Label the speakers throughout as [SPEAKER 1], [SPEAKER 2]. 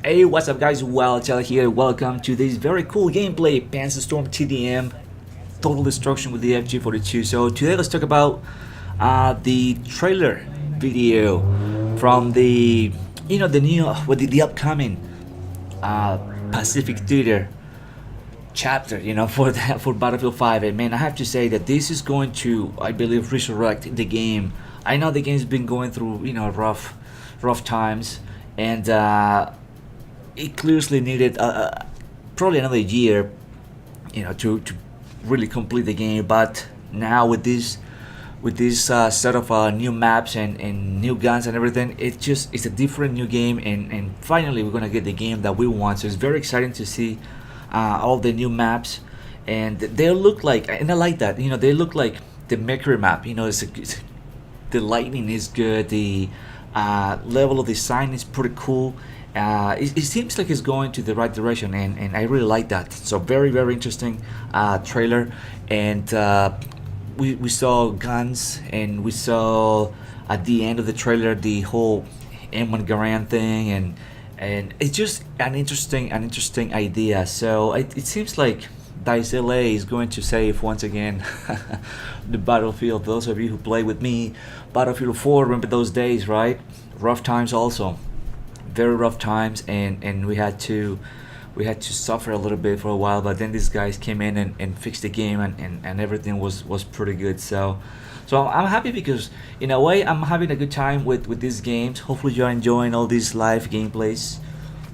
[SPEAKER 1] Hey, what's up guys? Well, here. Welcome to this very cool gameplay, Panzerstorm TDM, Total Destruction with the FG42. So today let's talk about the trailer video from the new, with the upcoming uh, Pacific Theater chapter, for Battlefield 5. And man, I have to say that this is going to, I believe, resurrect the game. I know the game's been going through, rough times, and it clearly needed probably another year, to really complete the game. But now with this set of new maps and new guns and everything, it's a different new game, and finally we're gonna get the game that we want. So it's very exciting to see all the new maps, and they look like, and I like that. They look like the Mercury map. The lighting is good. The level of design is pretty cool. It seems like it's going to the right direction, and I really like that. So very, very interesting trailer. And we saw guns, and we saw at the end of the trailer the whole M1 Garand thing, and it's just an interesting idea. So it seems like Dice LA is going to save once again the Battlefield. Those of you who play with me, Battlefield 4, remember those days, right? Rough times also, very rough times, and we had to suffer a little bit for a while, but then these guys came in and fixed the game, and everything was pretty good. So I'm happy because in a way I'm having a good time with these games. Hopefully you're enjoying all these live gameplays.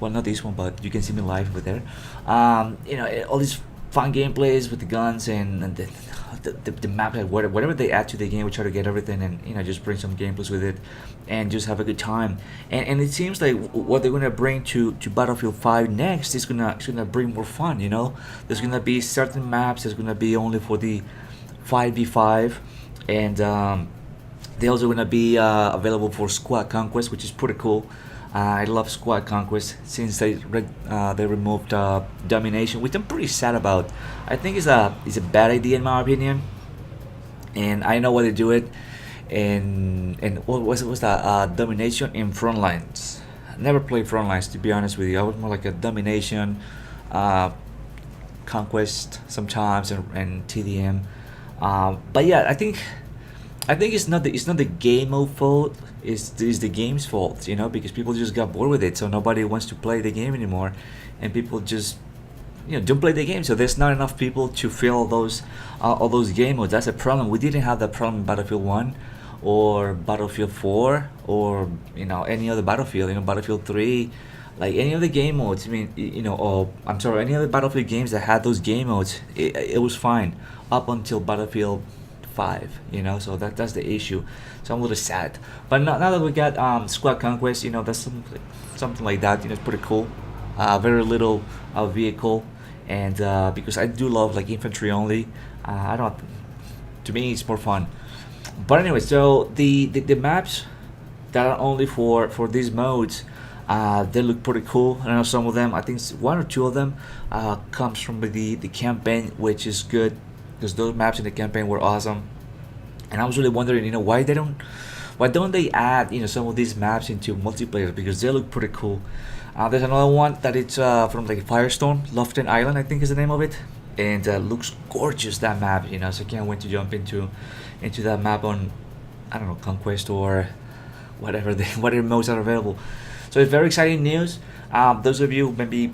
[SPEAKER 1] Well, not this one, but you can see me live over there. All these fun gameplays with the guns and the map, like whatever they add to the game, we try to get everything, and just bring some gameplays with it, and just have a good time. And it seems like what they're gonna bring to Battlefield 5 next is gonna bring more fun. There's gonna be certain maps that's gonna be only for the 5v5, and they're also gonna be available for Squad Conquest, which is pretty cool. I love Squad Conquest since they removed Domination, which I'm pretty sad about. I think it's a bad idea in my opinion, and I know why they do it. And what was that? Domination in Frontlines. Never played Frontlines, to be honest with you. I was more like a Domination, Conquest sometimes, and TDM. But yeah, I think it's not the game mode fault. It's the game's fault, because people just got bored with it, so nobody wants to play the game anymore, and people just don't play the game. So there's not enough people to fill all those game modes. That's a problem. We didn't have that problem in Battlefield 1 or Battlefield 4 or any other Battlefield. Battlefield 3, like any other game modes. I mean, or I'm sorry, any other Battlefield games that had those game modes, it was fine up until Battlefield 5. So that's the issue. So I'm a little sad. But now that we got Squad Conquest, that's something like that. It's pretty cool. Very little vehicle, and because I do love like infantry only, I don't. To me, it's more fun. But anyway, so the maps that are only for these modes, they look pretty cool. I know some of them. I think one or two of them comes from the campaign, which is good, because those maps in the campaign were awesome. And I was really wondering, why don't they add, some of these maps into multiplayer, because they look pretty cool. There's another one that it's from like Firestorm, Lofton Island, I think is the name of it, and looks gorgeous, that map. So I can't wait to jump into that map on, I don't know, Conquest or whatever modes are available. So it's very exciting news. Those of you who maybe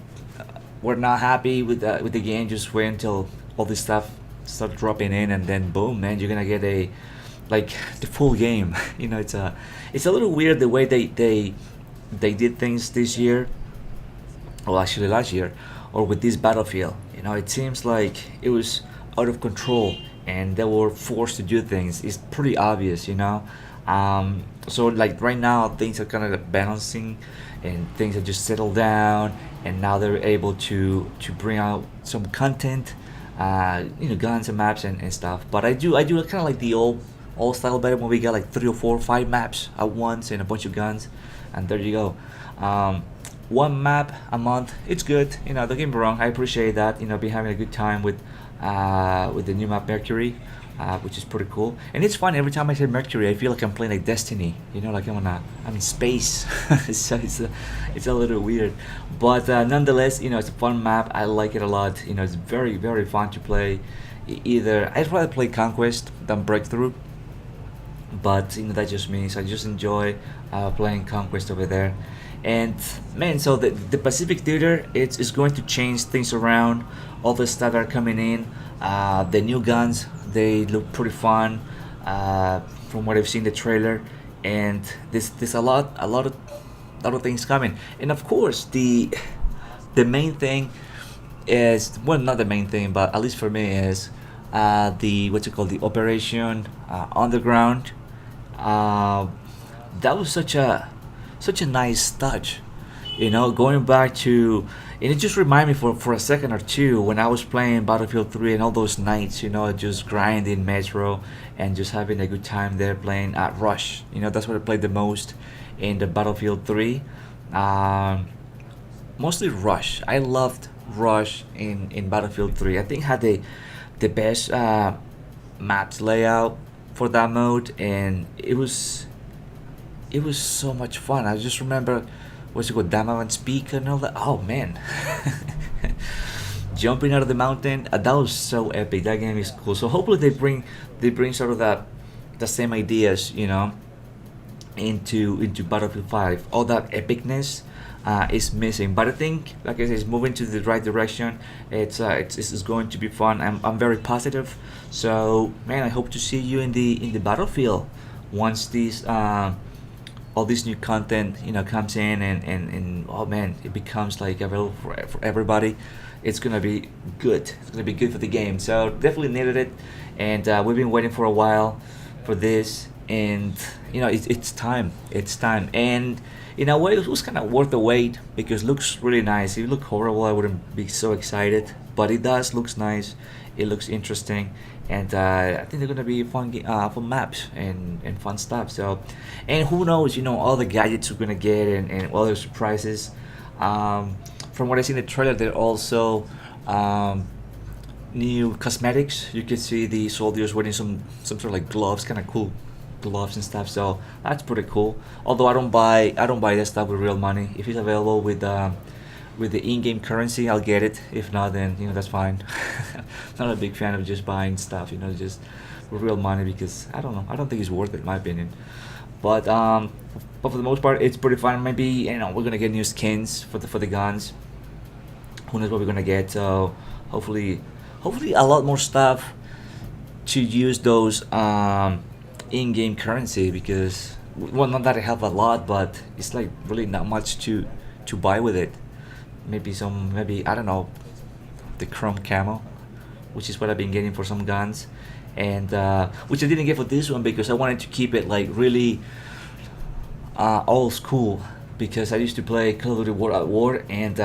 [SPEAKER 1] were not happy with the game, just wait until all this stuff start dropping in, and then boom, man, you're gonna get the full game. It's a little weird the way they did things this year, or actually last year, or with this Battlefield. It seems like it was out of control, and they were forced to do things. It's pretty obvious. So like right now things are kind of balancing, and things have just settled down, and now they're able to bring out some content, guns and maps and stuff. But I do kind of like the old style better, when we got like 3 or 4 or 5 maps at once and a bunch of guns, and there you go. One map a month, it's good. Don't get me wrong, I appreciate that. Be having a good time with the new map Mercury, which is pretty cool. And it's fun every time I say Mercury. I feel like I'm playing like Destiny. You know, like I'm in space. So it's a little weird, but nonetheless, you know, it's a fun map. I like it a lot. You know, it's very very fun to play. Either I'd rather play Conquest than Breakthrough, but you know that just means I just enjoy playing Conquest over there. And man, so the Pacific Theater it's going to change things around. All the stuff that are coming in, the new guns they look pretty fun from what I've seen the trailer, and there's a lot of things coming. And of course the main thing is, well, not the main thing, but at least for me is the what's it called, the Operation Underground. uh, that was such a nice touch, you know, going back to, and it just reminded me for a second or two when I was playing Battlefield 3 and all those nights, you know, just grinding Metro and just having a good time there playing at Rush. You know, that's what I played the most in the Battlefield 3. Um, Mostly Rush. I loved Rush in Battlefield 3. I think had the best maps layout for that mode, and it was so much fun. I just remember what's it called, Damavan Peak and all that. Oh man, jumping out of the mountain. That was so epic. That game is cool. So hopefully they bring sort of that the same ideas, you know, into Battlefield 5. All that epicness is missing, but I think, like I said, it's moving to the right direction. It's going to be fun. I'm very positive. So man, I hope to see you in the battlefield once these all this new content, you know, comes in, and oh man, it becomes like available for everybody. It's gonna be good. It's gonna be good for the game. So definitely needed it, and we've been waiting for a while for this, and you know, it's time. It's time, and in a way, it was kind of worth the wait because it looks really nice. If it looked horrible, I wouldn't be so excited, but it does looks nice. It looks interesting, and I think they're gonna be fun maps and fun stuff. So, and who knows, you know, all the gadgets we're gonna get and all the surprises. Um, from what I see in the trailer, there are also um, new cosmetics. You can see the soldiers wearing some sort of like gloves, kind of cool gloves and stuff. So that's pretty cool. Although I don't buy that stuff with real money. If it's available with the in-game currency, I'll get it. If not, then you know that's fine. Not a big fan of just buying stuff, you know, just with real money, because I don't know. I don't think it's worth it, in my opinion. But for the most part, it's pretty fun. Maybe, you know, we're gonna get new skins for the guns. Who knows what we're gonna get? So hopefully a lot more stuff to use those in-game currency, because, well, not that I have a lot, but it's like really not much to buy with it. Maybe I don't know, the chrome camo, which is what I've been getting for some guns, and which I didn't get for this one because I wanted to keep it like really old school, because I used to play Call of Duty World at War, and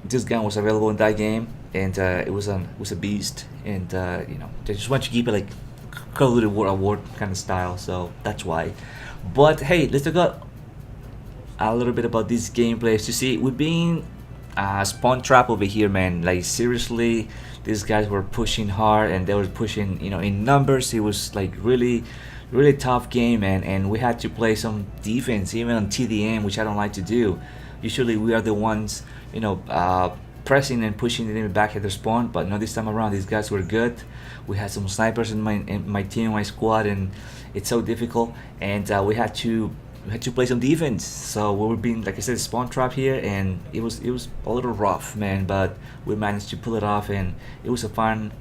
[SPEAKER 1] this gun was available in that game, and it was a beast, and you know, they just want to keep it like Call of Duty World at War kind of style, so that's why. But hey, let's talk about a little bit about these gameplays. To see, we've been spawn trap over here, man. Like seriously, these guys were pushing hard, and they were pushing, you know, in numbers. It was like really really tough game, man, and we had to play some defense even on TDM, which I don't like to do. Usually we are the ones, you know, pressing and pushing the enemy back at the spawn, but not this time around. These guys were good. We had some snipers in my team, my squad, and it's so difficult, and we had to play some defense. So we were being, like I said, spawn trap here, and it was a little rough, man, but we managed to pull it off, and it was a fun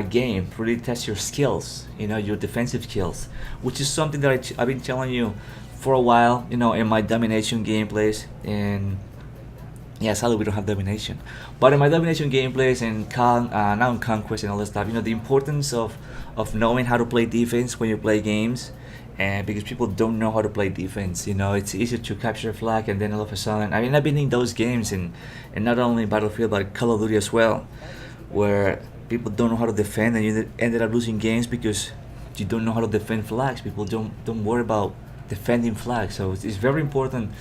[SPEAKER 1] game. Really test your skills, you know, your defensive skills, which is something that I've been telling you for a while, you know, in my domination gameplays. And yeah, sadly we don't have domination, but in my domination gameplays and now in conquest and all that stuff, you know, the importance of knowing how to play defense when you play games. And because people don't know how to play defense, you know, it's easy to capture a flag, and then all of a sudden, I mean, I've been in those games, and not only Battlefield but Call of Duty as well, where people don't know how to defend, and you ended up losing games because you don't know how to defend flags. People don't worry about defending flags, so it's very important,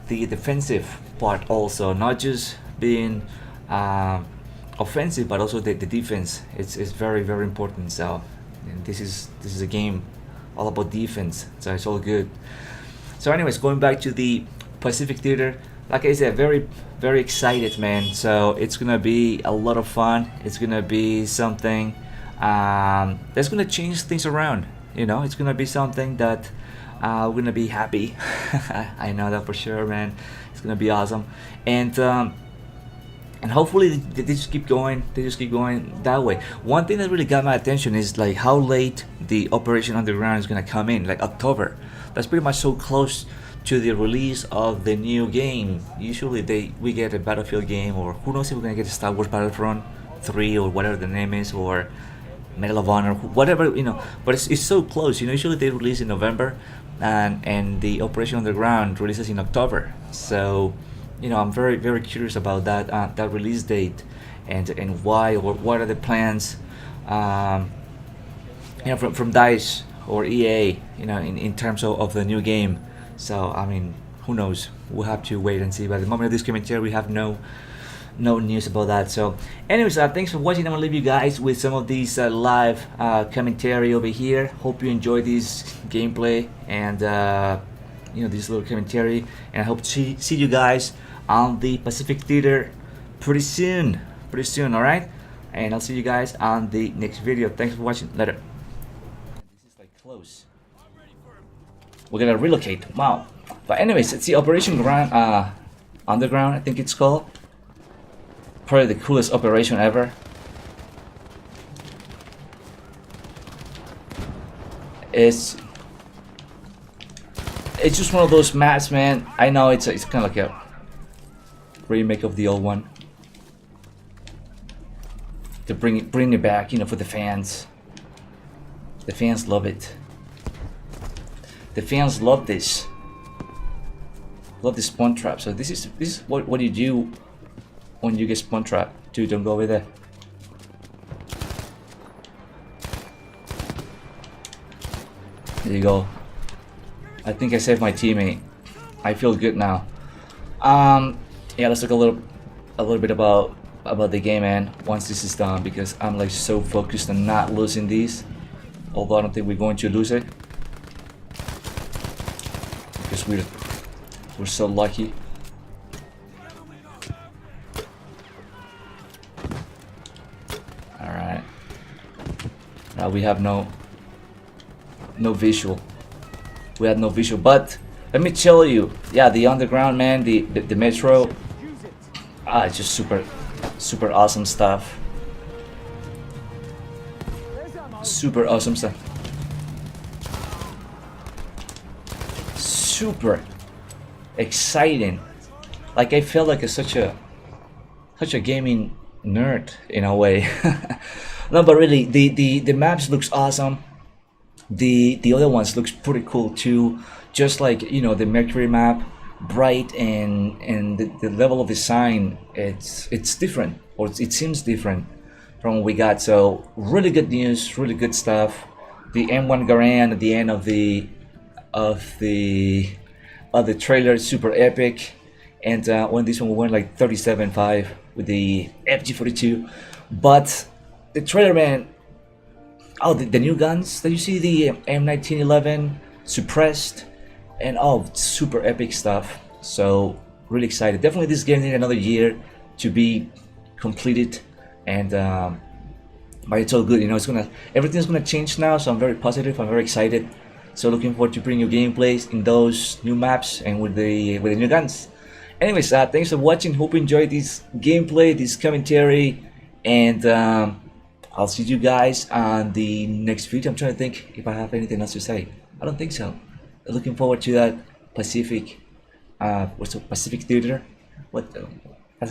[SPEAKER 1] the defensive part also, not just being offensive, but also the defense. It's very very important. So and this is a game all about defense, so it's all good. So anyways, going back to the Pacific Theater, like I said, very excited, man. So it's gonna be a lot of fun. It's gonna be something that's gonna change things around. It's gonna be something that we're gonna be happy. I know that for sure, man. It's gonna be awesome, and hopefully they just keep going. They just keep going that way. One thing that really got my attention is like how late the Operation Underground is gonna come in, like October. That's pretty much so close to the release of the new game. Usually we get a Battlefield game, or who knows if we're gonna get a Star Wars Battlefront 3 or whatever the name is, or Medal of Honor, whatever, but it's so close. Usually they release in November, and the Operation Underground releases in October. So I'm very curious about that release date, and why, or what are the plans from DICE or EA, in terms of the new game. So I mean, who knows? We'll have to wait and see. But at the moment of this commentary, we have no news about that. So anyways, thanks for watching. I'm gonna leave you guys with some of these live commentary over here. Hope you enjoy this gameplay and this little commentary, and I hope to see you guys on the Pacific Theater pretty soon. All right, and I'll see you guys on the next video. Thanks for watching. Later. This is like close. We're gonna relocate. Wow. But anyways, it's the Operation Underground, I think it's called. Probably the coolest operation ever. It's just one of those maps, man. I know it's kind of like a remake of the old one. To bring it back, for the fans. The fans love it. The fans love this. Love the spawn trap. So this is what you do when you get spawn trap. Dude, don't go over there. There you go. I think I saved my teammate. I feel good now. Yeah, let's talk a little bit about the game, man. Once this is done, because I'm like so focused on not losing these. Although I don't think we're going to lose it. Because we're so lucky. Alright. Now we have no visual. We had no visual, but let me tell you, yeah, the underground, man, the metro, it's just super awesome stuff. Super awesome stuff. Super exciting. Like I felt like such a gaming nerd in a way. No, but really, the maps looks awesome. The other ones looks pretty cool too. Just like the Mercury map, bright, and the level of design, it's different, or it seems different from what we got. So really good news, really good stuff. The M1 Garand at the end of the trailer is super epic, and on this one we went like 37.5 with the FG42. But the trailer, man, the new guns that you see, the M1911 suppressed, and super epic stuff. So really excited. Definitely this game needs another year to be completed, and but it's all good. Everything's gonna change now, so I'm very positive. I'm very excited. So looking forward to bring you gameplays in those new maps and with the new guns. Anyways, thanks for watching. Hope you enjoyed this gameplay, this commentary, and I'll see you guys on the next video. I'm trying to think if I have anything else to say. I don't think so. Looking forward to that Pacific, what's the Pacific Theater? What's the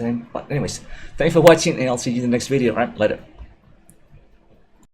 [SPEAKER 1] name? But anyways, thanks for watching, and I'll see you in the next video. All right, later.